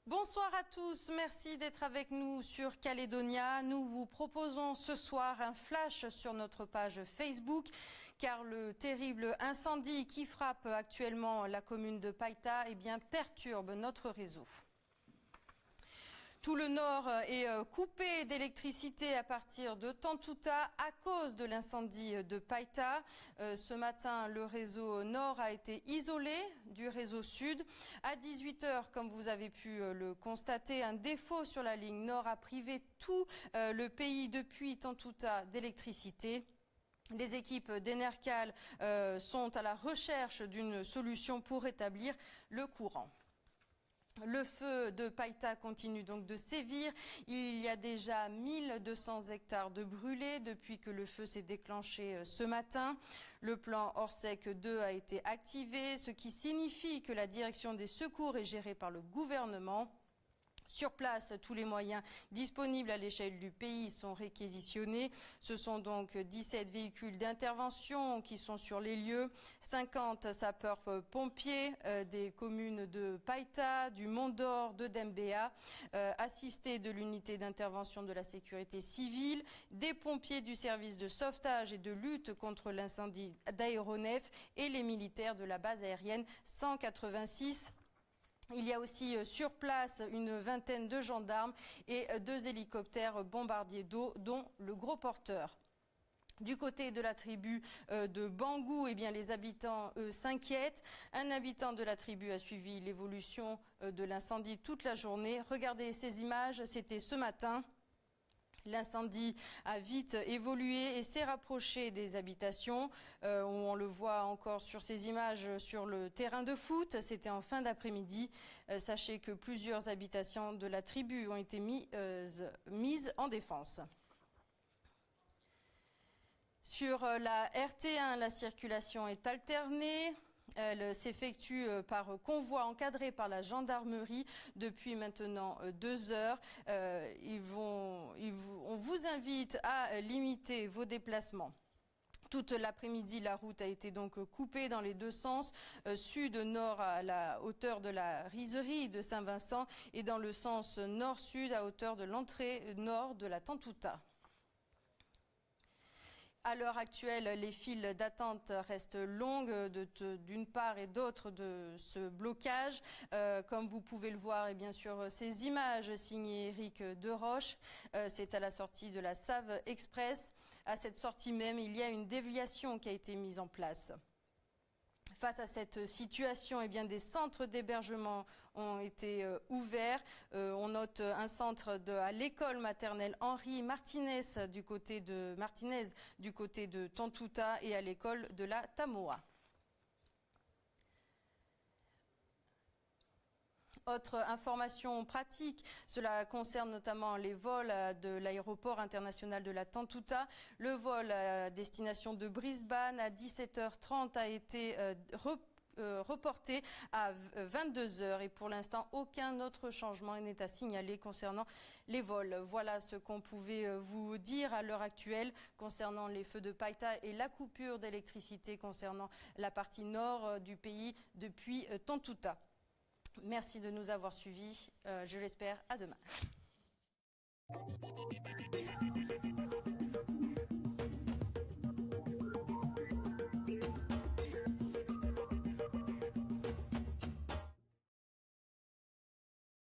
Bonsoir à tous, merci d'être avec nous sur Calédonia. Nous vous proposons ce soir un flash sur notre page Facebook car le terrible incendie qui frappe actuellement la commune de Païta perturbe notre réseau. Tout le nord est coupé d'électricité à partir de Tantouta à cause de l'incendie de Païta. Ce matin, le réseau nord a été isolé du réseau sud. À 18 h, comme vous avez pu le constater, un défaut sur la ligne nord a privé tout le pays depuis Tantouta d'électricité. Les équipes d'Enercal sont à la recherche d'une solution pour rétablir le courant. Le feu de Païta continue donc de sévir. Il y a déjà 1200 hectares de brûlés depuis que le feu s'est déclenché ce matin. Le plan Orsec 2 a été activé, ce qui signifie que la direction des secours est gérée par le gouvernement. Sur place, tous les moyens disponibles à l'échelle du pays sont réquisitionnés. Ce sont donc 17 véhicules d'intervention qui sont sur les lieux, 50 sapeurs-pompiers des communes de Païta, du Mont-d'Or, de Dembéa, assistés de l'unité d'intervention de la sécurité civile, des pompiers du service de sauvetage et de lutte contre l'incendie d'aéronefs et les militaires de la base aérienne 186. Il y a aussi sur place une vingtaine de gendarmes et 2 hélicoptères bombardiers d'eau, dont le gros porteur. Du côté de la tribu de Bangou, les habitants s'inquiètent. Un habitant de la tribu a suivi l'évolution de l'incendie toute la journée. Regardez ces images, c'était ce matin. L'incendie a vite évolué et s'est rapproché des habitations. On le voit encore sur ces images sur le terrain de foot. C'était en fin d'après-midi. Sachez que plusieurs habitations de la tribu ont été mises en défense. Sur la RT1, la circulation est alternée. Elle s'effectue par convoi encadré par la gendarmerie depuis maintenant 2 heures. On vous invite à limiter vos déplacements. Toute l'après-midi, la route a été donc coupée dans les 2 sens, sud-nord à la hauteur de la rizerie de Saint-Vincent et dans le sens nord-sud à hauteur de l'entrée nord de la Tantouta. À l'heure actuelle, les files d'attente restent longues d'une part et d'autre de ce blocage. Comme vous pouvez le voir, et bien sûr, ces images signées Éric Deroche, c'est à la sortie de la Save Express. À cette sortie même, il y a une déviation qui a été mise en place. Face à cette situation, des centres d'hébergement ont été ouverts. On note un centre à l'école maternelle Henri Martinez du côté de Tantouta et à l'école de la Tamoa. Autre information pratique, cela concerne notamment les vols de l'aéroport international de la Tantouta. Le vol à destination de Brisbane à 17 h 30 a été reporté à 22 h et pour l'instant aucun autre changement n'est à signaler concernant les vols. Voilà ce qu'on pouvait vous dire à l'heure actuelle concernant les feux de Païta et la coupure d'électricité concernant la partie nord du pays depuis Tantouta. Merci de nous avoir suivis. Je l'espère. À demain.